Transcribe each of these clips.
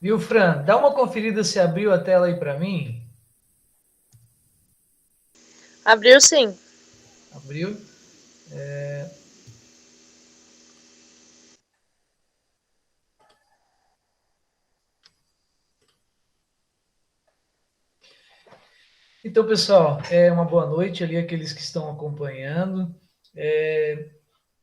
Viu, Fran? Dá uma conferida se abriu a tela aí para mim. Abriu sim. Abriu. Então, pessoal, uma boa noite ali aqueles que estão acompanhando.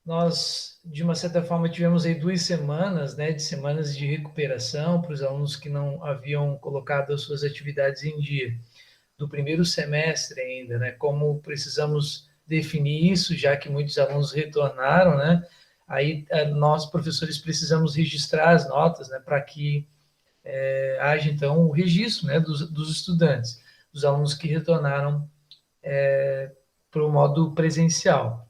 Nós, de uma certa forma, tivemos aí 2 semanas, né, de semanas de recuperação para os alunos que não haviam colocado as suas atividades em dia, do primeiro semestre ainda, né? Como precisamos definir isso, já que muitos alunos retornaram, né? Aí nós, professores, precisamos registrar as notas, né, para que haja, então, o registro, né, dos estudantes, dos alunos que retornaram para o modo presencial.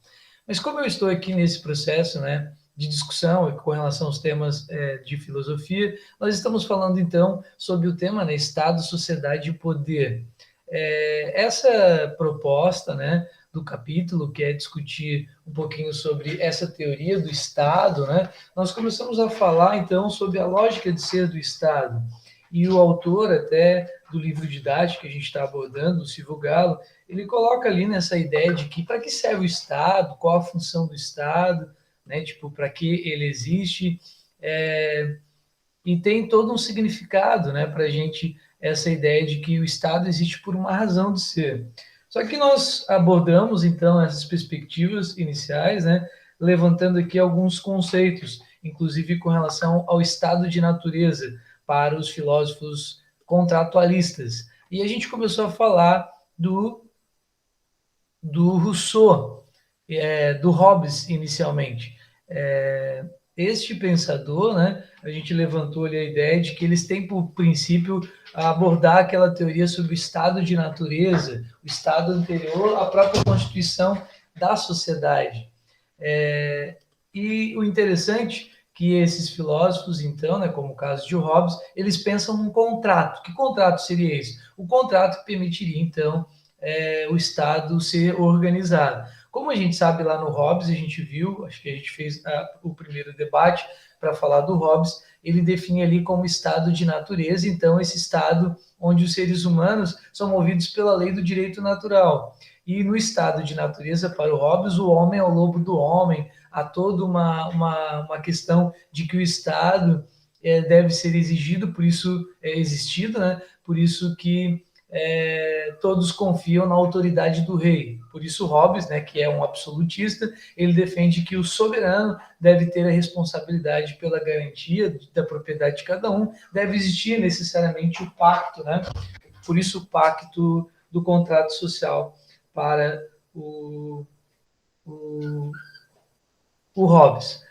Mas como eu estou aqui nesse processo, né, de discussão com relação aos temas de filosofia, nós estamos falando então sobre o tema, né, Estado, Sociedade e Poder. Essa proposta, né, do capítulo, que é discutir um pouquinho sobre essa teoria do Estado, né, nós começamos a falar então sobre a lógica de ser do Estado. E o autor até do livro didático que a gente está abordando, o Silvio Galo, ele coloca ali nessa ideia de que para que serve o Estado, qual a função do Estado, né? Tipo, para que ele existe, e tem todo um significado, né, para a gente essa ideia de que o Estado existe por uma razão de ser. Só que nós abordamos então essas perspectivas iniciais, né, levantando aqui alguns conceitos, inclusive com relação ao estado de natureza para os filósofos contratualistas. E a gente começou a falar do Rousseau, do Hobbes inicialmente. Este pensador, né, a gente levantou ali a ideia de que eles têm por princípio abordar aquela teoria sobre o estado de natureza, o estado anterior à própria constituição da sociedade. E o interessante é que esses filósofos, então, né, como o caso de Hobbes, eles pensam num contrato. Que contrato seria esse? O contrato que permitiria, então, o Estado ser organizado. Como a gente sabe lá no Hobbes, a gente viu, acho que a gente fez o primeiro debate para falar do Hobbes, ele define ali como estado de natureza, então esse estado onde os seres humanos são movidos pela lei do direito natural. E no estado de natureza, para o Hobbes, o homem é o lobo do homem, há toda uma questão de que o Estado deve ser exigido, por isso é existido, né? Por isso que todos confiam na autoridade do rei. Por isso Hobbes, né, que é um absolutista, ele defende que o soberano deve ter a responsabilidade pela garantia da propriedade de cada um, deve existir necessariamente o pacto, né? Por isso o pacto do contrato social para o, o Hobbes.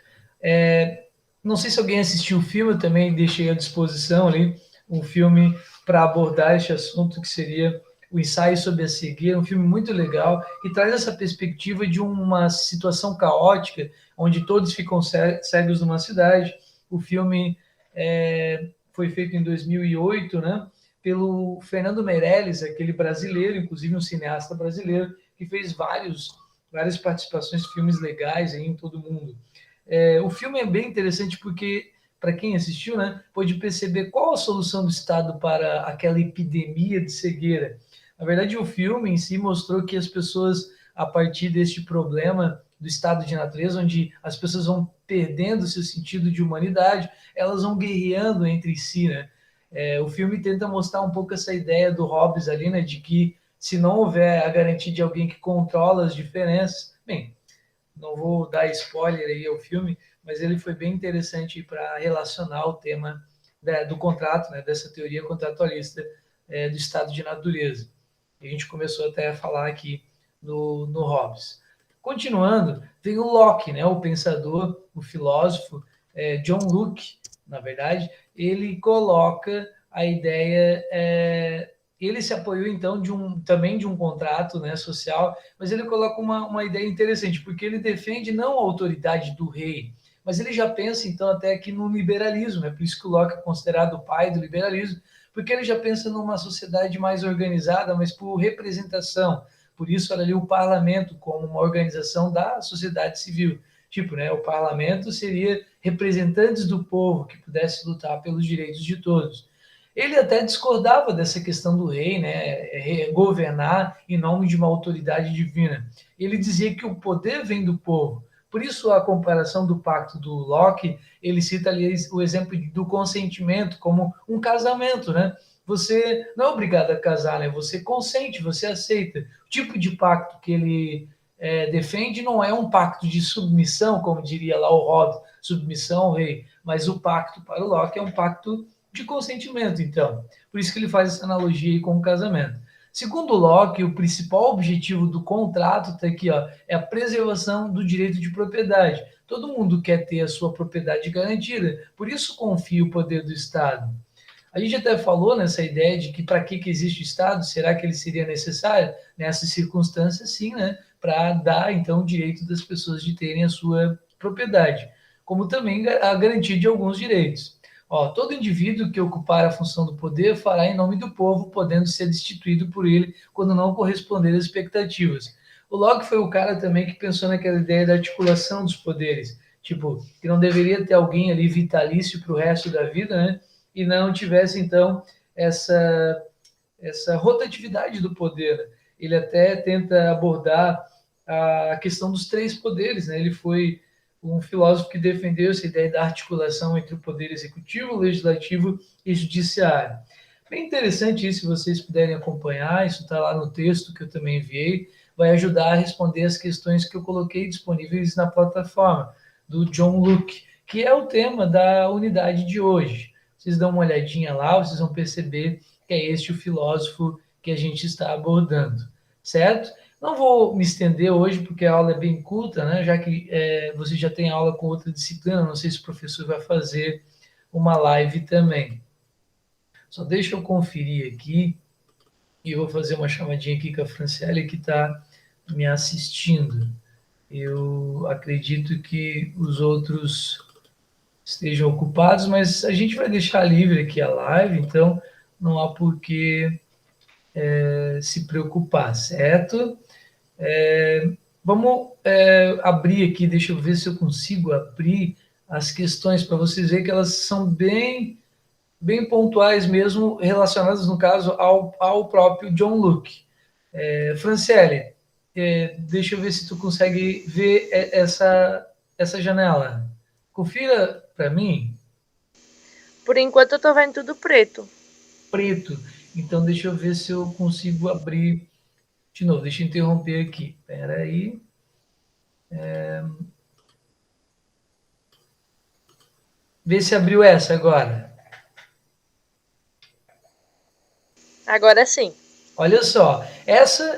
Não sei se alguém assistiu o filme, eu também deixei à disposição ali um filme para abordar este assunto, que seria o Ensaio sobre a Cegueira, um filme muito legal, que traz essa perspectiva de uma situação caótica, onde todos ficam cegos numa cidade. O filme foi feito em 2008, né, pelo Fernando Meirelles, aquele brasileiro, inclusive um cineasta brasileiro, que fez várias participações, filmes legais aí em todo o mundo. O filme é bem interessante porque, para quem assistiu, né, pode perceber qual a solução do Estado para aquela epidemia de cegueira. Na verdade, o filme em si mostrou que as pessoas, a partir deste problema do estado de natureza, onde as pessoas vão perdendo seu sentido de humanidade, elas vão guerreando entre si, né? O filme tenta mostrar um pouco essa ideia do Hobbes ali, né, de que se não houver a garantia de alguém que controla as diferenças, bem, não vou dar spoiler aí ao filme, mas ele foi bem interessante para relacionar o tema do contrato, né, dessa teoria contratualista do estado de natureza. E a gente começou até a falar aqui no Hobbes. Continuando, tem o Locke, né, o pensador, o filósofo, John Locke, na verdade, ele coloca a ideia ele se apoiou então também de um contrato, né, social, mas ele coloca uma ideia interessante, porque ele defende não a autoridade do rei, mas ele já pensa então até aqui no liberalismo, né? Por isso que o Locke é considerado o pai do liberalismo, porque ele já pensa numa sociedade mais organizada, mas por representação. Por isso era ali o parlamento como uma organização da sociedade civil, tipo, né, o parlamento seria representantes do povo que pudesse lutar pelos direitos de todos. Ele até discordava dessa questão do rei, né, governar em nome de uma autoridade divina. Ele dizia que o poder vem do povo. Por isso a comparação do pacto do Locke, ele cita ali o exemplo do consentimento como um casamento, né? Você não é obrigado a casar, né? Você consente, você aceita. O tipo de pacto que ele defende não é um pacto de submissão, como diria lá o Hobbes, submissão ao rei, mas o pacto para o Locke é um pacto de consentimento, então. Por isso que ele faz essa analogia aí com o casamento. Segundo Locke, o principal objetivo do contrato está aqui, ó, é a preservação do direito de propriedade. Todo mundo quer ter a sua propriedade garantida, por isso confia o poder do Estado. A gente até falou nessa ideia de que para que existe o Estado, será que ele seria necessário? Nessas circunstâncias, sim, né? Para dar, então, o direito das pessoas de terem a sua propriedade, como também a garantia de alguns direitos. Ó, todo indivíduo que ocupar a função do poder fará em nome do povo, podendo ser destituído por ele quando não corresponder às expectativas. O Locke foi o cara também que pensou naquela ideia da articulação dos poderes, tipo, que não deveria ter alguém ali vitalício para o resto da vida, né? E não tivesse, então, essa rotatividade do poder. Ele até tenta abordar a questão dos três poderes, né? Ele foi um filósofo que defendeu essa ideia da articulação entre o poder executivo, legislativo e judiciário. Bem interessante isso, se vocês puderem acompanhar, isso está lá no texto que eu também enviei, vai ajudar a responder as questões que eu coloquei disponíveis na plataforma do John Locke, que é o tema da unidade de hoje. Vocês dão uma olhadinha lá, vocês vão perceber que é este o filósofo que a gente está abordando, certo? Não vou me estender hoje, porque a aula é bem curta, né? Já que você já tem aula com outra disciplina, não sei se o professor vai fazer uma live também. Só deixa eu conferir aqui, e eu vou fazer uma chamadinha aqui com a Franciele, que está me assistindo. Eu acredito que os outros estejam ocupados, mas a gente vai deixar livre aqui a live, então não há por que se preocupar, certo? Vamos abrir aqui, deixa eu ver se eu consigo abrir as questões para vocês verem que elas são bem pontuais mesmo, relacionadas, no caso, ao próprio John Locke. Franciele, deixa eu ver se tu consegue ver essa janela. Confira para mim. Por enquanto eu tô vendo tudo preto. Preto. Então, deixa eu ver se eu consigo abrir de novo. Deixa eu interromper aqui. Espera aí. Vê se abriu essa agora. Agora sim. Olha só,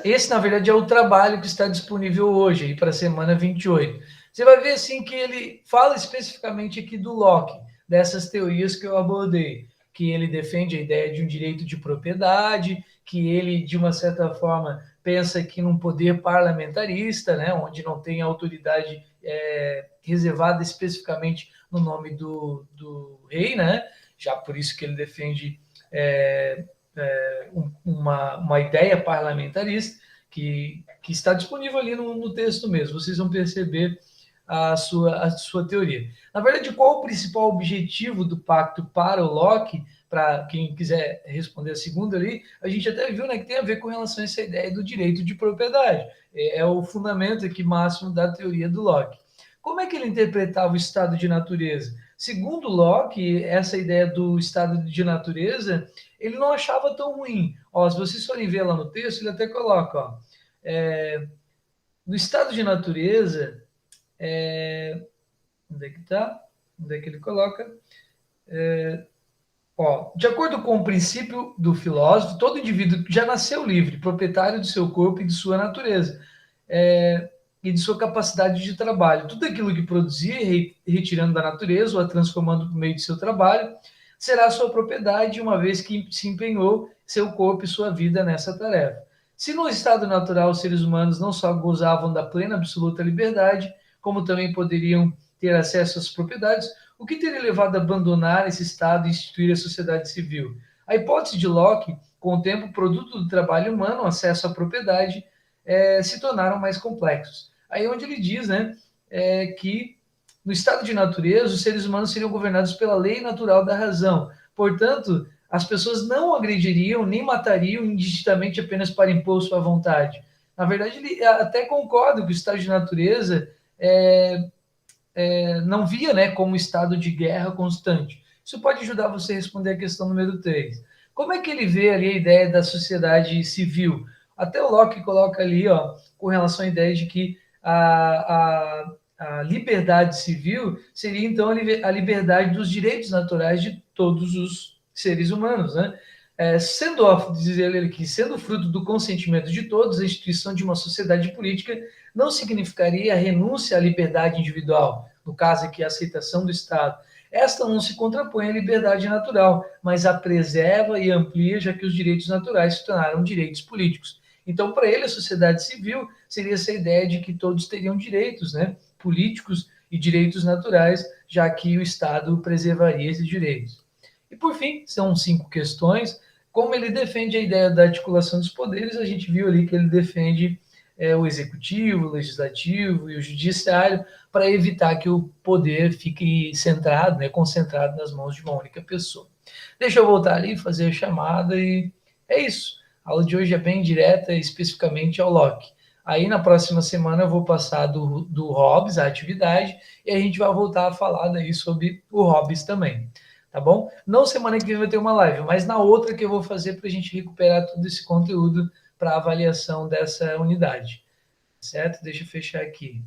esse na verdade é o trabalho que está disponível hoje para a semana 28. Você vai ver assim que ele fala especificamente aqui do Locke, dessas teorias que eu abordei, que ele defende a ideia de um direito de propriedade, que ele de uma certa forma pensa que num poder parlamentarista, né, onde não tem autoridade reservada especificamente no nome do rei, né, já por isso que ele defende uma ideia parlamentarista que está disponível ali no texto mesmo. Vocês vão perceber a sua teoria. Na verdade, qual o principal objetivo do pacto para o Locke? Para quem quiser responder a segunda ali, a gente até viu, né, que tem a ver com relação a essa ideia do direito de propriedade. É o fundamento aqui máximo da teoria do Locke. Como é que ele interpretava o estado de natureza? Segundo Locke, essa ideia do estado de natureza ele não achava tão ruim. Ó, se vocês forem ver lá no texto, ele até coloca, ó, no estado de natureza, onde é que está? Onde é que ele coloca? Ó, de acordo com o princípio do filósofo, todo indivíduo já nasceu livre, proprietário de seu corpo e de sua natureza, e de sua capacidade de trabalho. Tudo aquilo que produzir, retirando da natureza ou a transformando por meio de seu trabalho, será sua propriedade, uma vez que se empenhou seu corpo e sua vida nessa tarefa. Se no estado natural os seres humanos não só gozavam da plena absoluta liberdade, como também poderiam ter acesso às propriedades, o que teria levado a abandonar esse estado e instituir a sociedade civil? A hipótese de Locke, com o tempo, produto do trabalho humano, acesso à propriedade, se tornaram mais complexos. Aí onde ele diz, né, que no estado de natureza os seres humanos seriam governados pela lei natural da razão. Portanto, as pessoas não agrediriam nem matariam indistintamente apenas para impor sua vontade. Na verdade, ele até concorda que o estado de natureza não via, né, como estado de guerra constante. Isso pode ajudar você a responder a questão número 3. Como é que ele vê ali a ideia da sociedade civil? Até o Locke coloca ali, ó, com relação à ideia de que a liberdade civil seria, então, a liberdade dos direitos naturais de todos os seres humanos, né? Diz ele que, sendo fruto do consentimento de todos, a instituição de uma sociedade política não significaria a renúncia à liberdade individual, no caso aqui a aceitação do Estado. Esta não se contrapõe à liberdade natural, mas a preserva e amplia, já que os direitos naturais se tornaram direitos políticos. Então, para ele, a sociedade civil seria essa ideia de que todos teriam direitos, né, políticos e direitos naturais, já que o Estado preservaria esses direitos. E, por fim, são 5 questões. Como ele defende a ideia da articulação dos poderes, a gente viu ali que ele defende o executivo, o legislativo e o judiciário para evitar que o poder fique centrado, né, concentrado nas mãos de uma única pessoa. Deixa eu voltar ali, fazer a chamada e é isso. A aula de hoje é bem direta, especificamente ao Locke. Aí na próxima semana eu vou passar do Hobbes, a atividade, e a gente vai voltar a falar daí sobre o Hobbes também. Tá bom? Não semana que vem vai ter uma live, mas na outra que eu vou fazer para a gente recuperar todo esse conteúdo para avaliação dessa unidade. Certo? Deixa eu fechar aqui.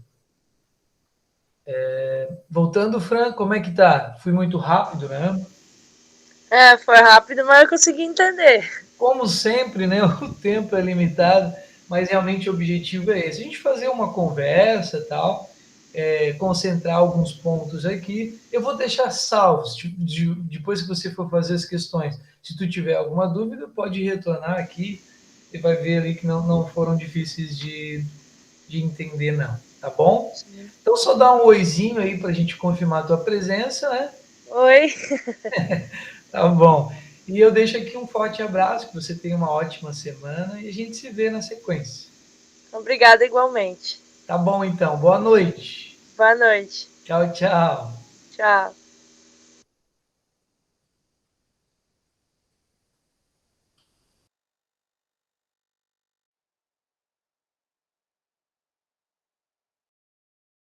Voltando, Fran, como é que tá? Fui muito rápido, né? Foi rápido, mas eu consegui entender. Como sempre, né? O tempo é limitado, mas realmente o objetivo é esse. A gente fazer uma conversa tal, concentrar alguns pontos aqui. Eu vou deixar salvos, depois que você for fazer as questões. Se tu tiver alguma dúvida, pode retornar aqui e vai ver ali que não foram difíceis de entender, não. Tá bom? Sim. Então, só dá um oizinho aí para a gente confirmar a tua presença, né? Oi. Tá bom. E eu deixo aqui um forte abraço, que você tenha uma ótima semana e a gente se vê na sequência. Obrigada igualmente. Tá bom, então. Boa noite. Boa noite. Tchau, tchau. Tchau.